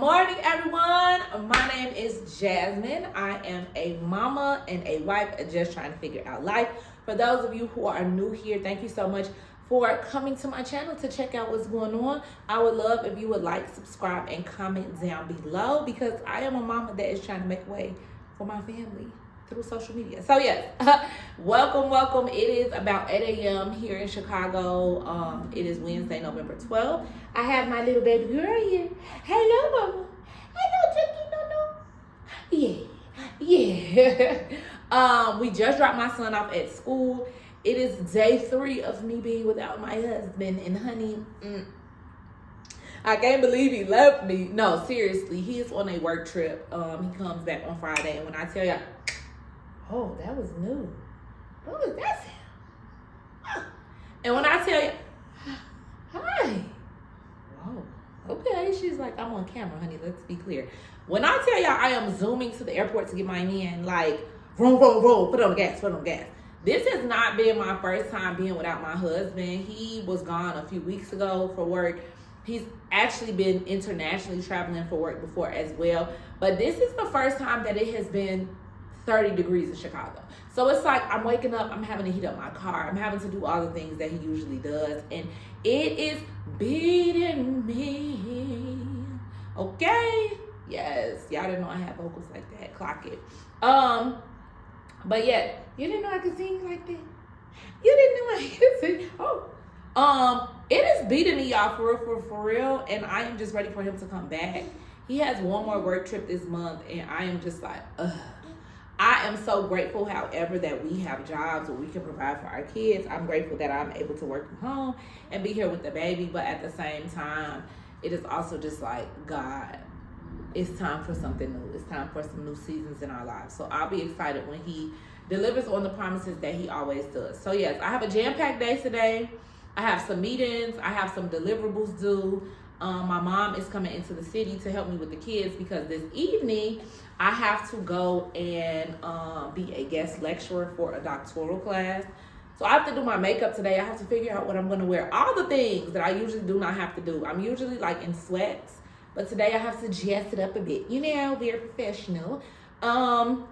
morning, everyone. My name is Jasmine. I am a mama and a wife just trying to figure out life. For those of you who are new here, thank you so much for coming to my channel to check out what's going on. I would love if you would like, subscribe, and comment down below because I am a mama that is trying to make way for my family through social media. So yes, welcome. It is about 8 a.m. here in Chicago. It is Wednesday, November 12th. I have my little baby girl here. Hello, mama. Hello, Chucky. No. Yeah. We just dropped my son off at school. It is day 3 of me being without my husband, and honey, I can't believe he left me. No, seriously, he is on a work trip. He comes back on Friday, and when I tell y'all, oh, that was new. What was that sound? And when I tell you, hi. Whoa, okay. She's like, I'm on camera, honey. Let's be clear. When I tell y'all I am zooming to the airport to get my man, like, vroom, put on the gas. This has not been my first time being without my husband. He was gone a few weeks ago for work. He's actually been internationally traveling for work before as well. But this is the first time that it has been 30 degrees in Chicago. So it's like I'm waking up, I'm having to heat up my car. I'm having to do all the things that he usually does. And it is beating me. Okay? Yes. Y'all didn't know I have vocals like that. Clock it. But yeah, you didn't know I could sing like that? You didn't know I could sing? Oh. It is beating me, y'all, for real. And I am just ready for him to come back. He has one more work trip this month, and I am just like, ugh. I am so grateful, however, that we have jobs where we can provide for our kids. I'm grateful that I'm able to work from home and be here with the baby. But at the same time, it is also just like, God, it's time for something new. It's time for some new seasons in our lives. So I'll be excited when he delivers on the promises that he always does. So yes, I have a jam-packed day today. I have some meetings. I have some deliverables due. My mom is coming into the city to help me with the kids because this evening I have to go and be a guest lecturer for a doctoral class. So I have to do my makeup today. I have to figure out what I'm going to wear. All the things that I usually do not have to do. I'm usually like in sweats, but today I have to jazz it up a bit. You know, very professional. So I'm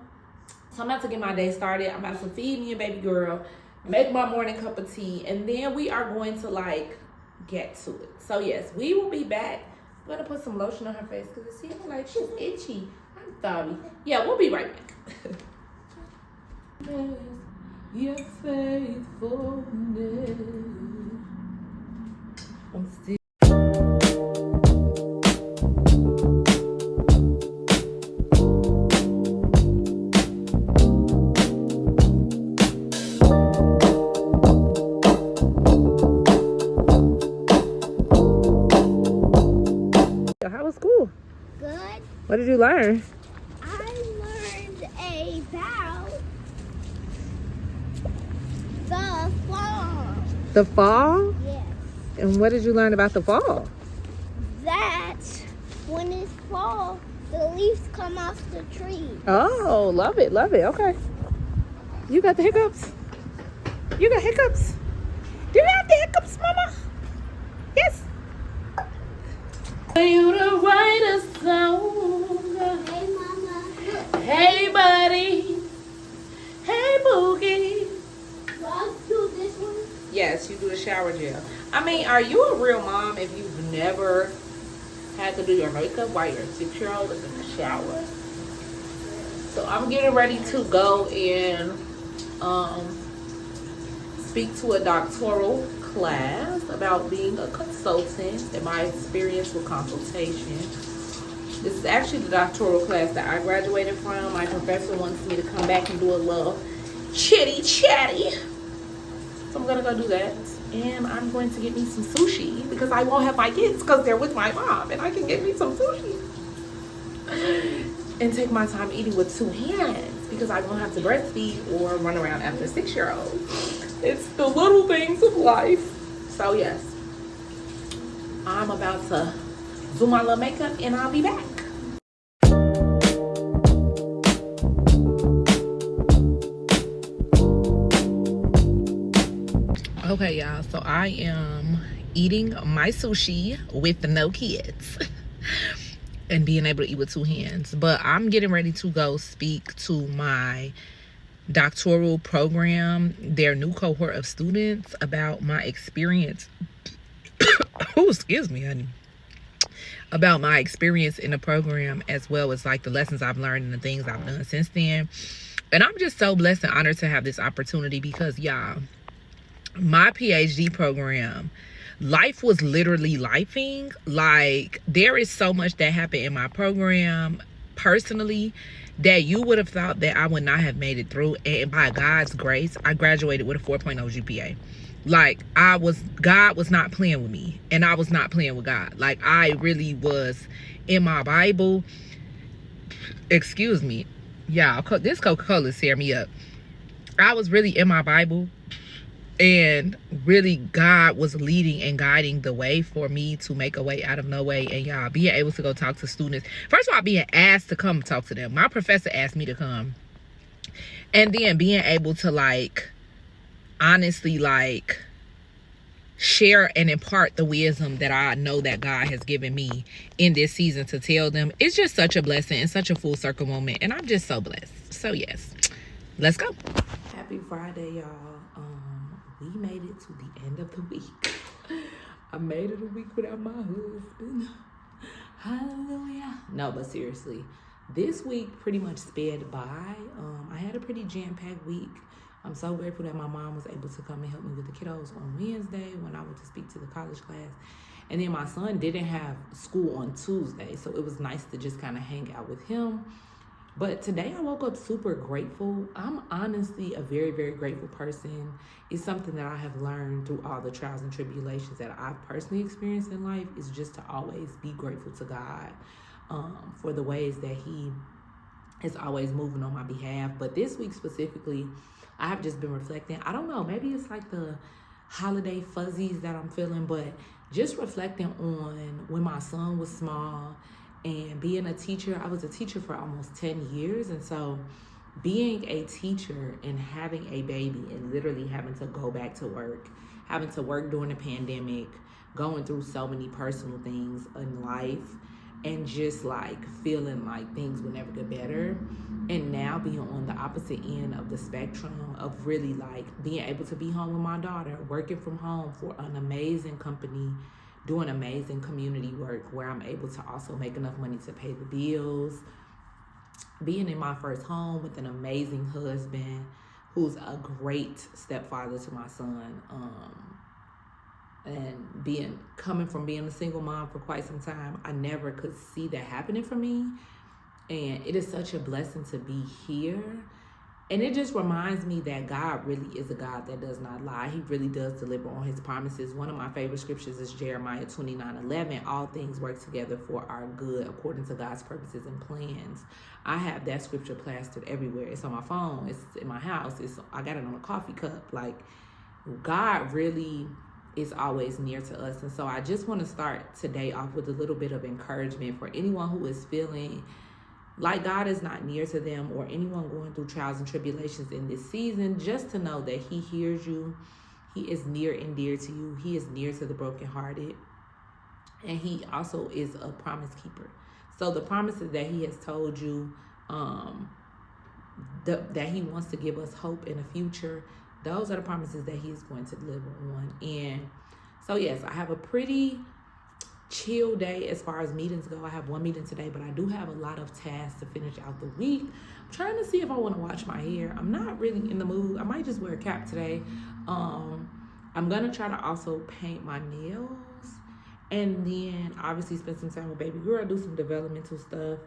about to get my day started. I'm about to feed me a baby girl, make my morning cup of tea, and then we are going to like get to it. So yes, we will be back. I'm gonna put some lotion on her face because it seems like she's itchy. I'm sorry. Yeah, we'll be right back. Your faithfulness. I'm still. How was school? Good. What did you learn? I learned about the fall. The fall? Yes. And what did you learn about the fall? That when it's fall, the leaves come off the tree. Oh, love it. Okay. You got the hiccups? You got hiccups? Do you have the hiccups, mama? Yes. For you to write a song. Hey, Mama. Hey, buddy. Hey, Boogie. Do I do this one? Yes, you do the shower gel. I mean, are you a real mom if you've never had to do your makeup while your 6-year-old is in the shower? So I'm getting ready to go and speak to a doctoral class about being a consultant and my experience with consultation. This is actually the doctoral class that I graduated from. My professor wants me to come back and do a little chitty chatty. So I'm gonna go do that. And I'm going to get me some sushi because I won't have my kids because they're with my mom, and I can get me some sushi. And take my time eating with 2 hands because I won't have to breastfeed or run around after a 6-year-old. It's the little things of life. So yes, I'm about to do my little makeup and I'll be back. Okay, y'all, so I am eating my sushi with no kids. and being able to eat with two hands. But I'm getting ready to go speak to my doctoral program, their new cohort of students, about my experience. Oh, excuse me, honey. About my experience in the program, as well as like the lessons I've learned and the things I've done since then. And I'm just so blessed and honored to have this opportunity because, y'all, my PhD program, life was literally lifing. Like, there is so much that happened in my program personally that you would have thought that I would not have made it through. And by God's grace, I graduated with a 4.0 GPA. Like, God was not playing with me, and I was not playing with God. Like, I really was in my Bible. Excuse me, y'all, this Coca-Cola is tearing me up. I was really in my Bible, and really God was leading and guiding the way for me to make a way out of no way. And y'all, being able to go talk to students, first of all, being asked to come talk to them. My professor asked me to come, and then being able to, like, honestly, like, share and impart the wisdom that I know that God has given me in this season to tell them. It's just such a blessing and such a full circle moment, and I'm just so blessed. So yes, let's go. Happy Friday, y'all. We made it to the end of the week. I made it a week without my husband. Hallelujah. No, but seriously, this week pretty much sped by. I had a pretty jam-packed week. I'm so grateful that my mom was able to come and help me with the kiddos on Wednesday when I went to speak to the college class. And then my son didn't have school on Tuesday, so it was nice to just kind of hang out with him. But today I woke up super grateful. I'm honestly a very, very grateful person. It's something that I have learned through all the trials and tribulations that I've personally experienced in life, is just to always be grateful to God for the ways that he is always moving on my behalf. But this week specifically, I have just been reflecting. I don't know, maybe it's like the holiday fuzzies that I'm feeling, but just reflecting on when my son was small and being a teacher. I was a teacher for almost 10 years. And so being a teacher and having a baby and literally having to go back to work, having to work during the pandemic, going through so many personal things in life, and just like feeling like things would never get better. And now being on the opposite end of the spectrum of really like being able to be home with my daughter, working from home for an amazing company, doing amazing community work where I'm able to also make enough money to pay the bills, being in my first home with an amazing husband who's a great stepfather to my son, and coming from being a single mom for quite some time, I never could see that happening for me. And it is such a blessing to be here. And it just reminds me that God really is a God that does not lie. He really does deliver on his promises. One of my favorite scriptures is Jeremiah 29:11. All things work together for our good according to God's purposes and plans. I have that scripture plastered everywhere. It's on my phone. It's in my house. I got it on a coffee cup. Like, God really is always near to us. And so I just want to start today off with a little bit of encouragement for anyone who is feeling like God is not near to them, or anyone going through trials and tribulations in this season, just to know that he hears you. He is near and dear to you. He is near to the brokenhearted. And he also is a promise keeper. So the promises that he has told you, that he wants to give us hope in the future, those are the promises that he is going to deliver on. And so yes, I have a pretty chill day as far as meetings go. I have one meeting today, but I do have a lot of tasks to finish out the week. I'm trying to see if I want to wash my hair. I'm not really in the mood. I might just wear a cap today. I'm gonna try to also paint my nails, and then obviously spend some time with baby girl, do some developmental stuff,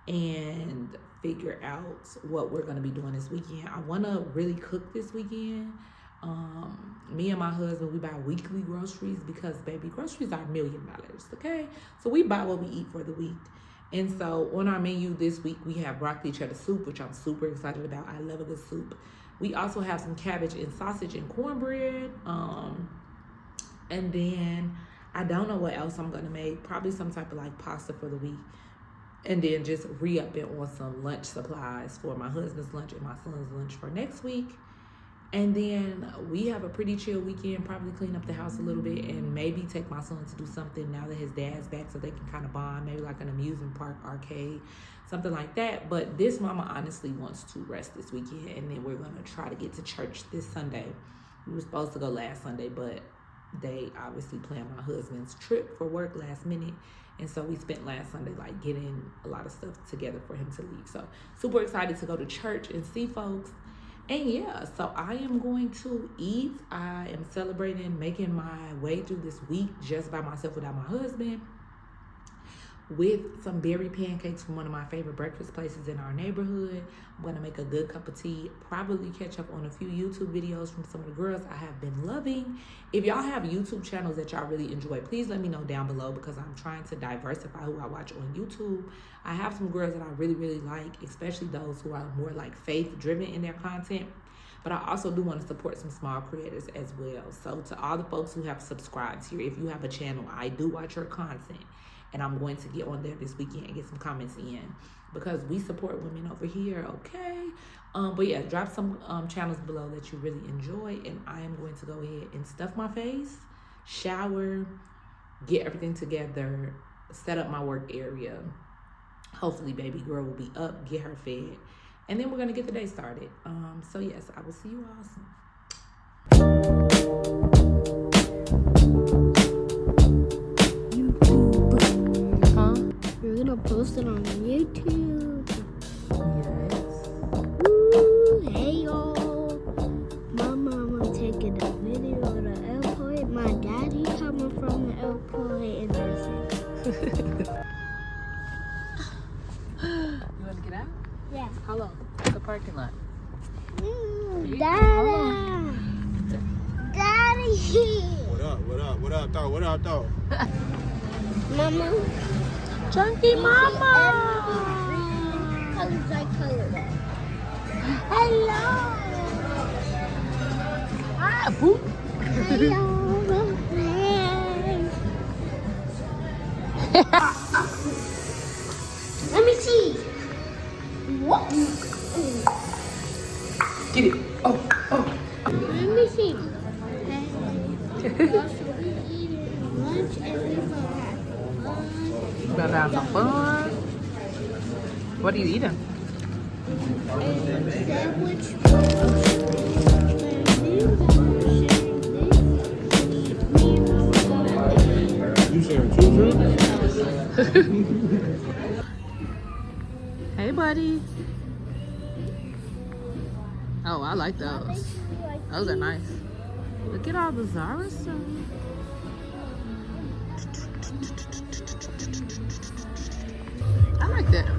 and figure out what we're gonna be doing this weekend. I want to really cook this weekend. Me and my husband, we buy weekly groceries because, baby, groceries are $1 million, okay? So we buy what we eat for the week. And so on our menu this week, we have broccoli cheddar soup, which I'm super excited about. I love a good soup. We also have some cabbage and sausage and cornbread. And then I don't know what else I'm going to make. Probably some type of like pasta for the week. And then just re-up it on some lunch supplies for my husband's lunch and my son's lunch for next week. And then we have a pretty chill weekend, probably clean up the house a little bit and maybe take my son to do something now that his dad's back so they can kind of bond, maybe like an amusement park, arcade, something like that. But this mama honestly wants to rest this weekend, and then we're going to try to get to church this Sunday. We were supposed to go last Sunday, but they obviously planned my husband's trip for work last minute. And so we spent last Sunday like getting a lot of stuff together for him to leave. So super excited to go to church and see folks. And yeah, so I am going to eat. I am celebrating making my way through this week just by myself without my husband, with some berry pancakes from one of my favorite breakfast places in our neighborhood. I'm going to make a good cup of tea, probably catch up on a few YouTube videos from some of the girls I have been loving. If y'all have YouTube channels that y'all really enjoy, please let me know down below, because I'm trying to diversify who I watch on YouTube. I have some girls that I really, really like, especially those who are more like faith-driven in their content. But I also do want to support some small creators as well. So to all the folks who have subscribed here, if you have a channel, I do watch your content. And I'm going to get on there this weekend and get some comments in, because we support women over here, okay? But yeah, drop some channels below that you really enjoy. And I am going to go ahead and stuff my face, shower, get everything together, set up my work area. Hopefully baby girl will be up, get her fed. And then we're going to get the day started. So yes, I will see you all soon. You're gonna post it on YouTube. Yes. Woo, hey y'all. My mama taking a video of the airport. My daddy coming from the airport and that's it. You want to get out? Yeah. How long? The parking lot. Daddy. Daddy. What up, though? Mama. Chunky mama. Colors like color. Hello. Ah, boop. Hello. Let me see. What? Get it. Oh. Let me see. Y'all should be eating lunch and we're gonna have lunch. You about to have some fun. What are you eating? And sandwich. You sharing choo-choo? Hey, buddy. Oh, I like those. Those are nice. Look at all the Zara stuff. I like that.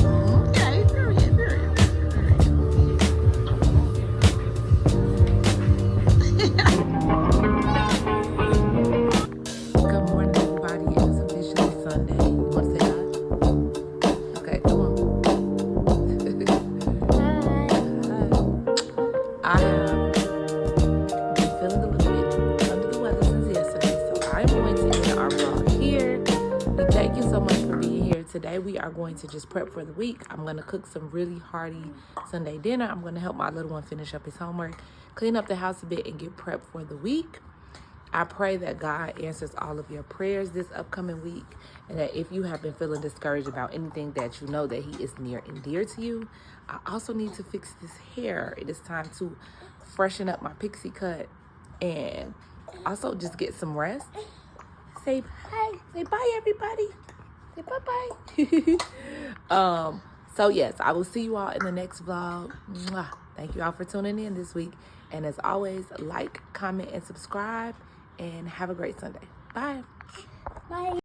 Okay, period. Good morning, everybody. It is officially Sunday. You want to say hi? Okay, come on. I have been feeling a little bit under the weather since yesterday, so I'm going to end our vlog here. We thank you so much for being here. Today we are going to just prep for the week. I'm going to cook some really hearty Sunday dinner. I'm going to help my little one finish up his homework, clean up the house a bit, and get prepped for the week. I pray that God answers all of your prayers this upcoming week, and that if you have been feeling discouraged about anything, that you know that He is near and dear to you. I also need to fix this hair. It is time to freshen up my pixie cut and also just get some rest. Say hi. Say bye, everybody. Say bye-bye. So yes, I will see you all in the next vlog. Mwah. Thank you all for tuning in this week. And as always, like, comment, and subscribe. And have a great Sunday. Bye. Bye.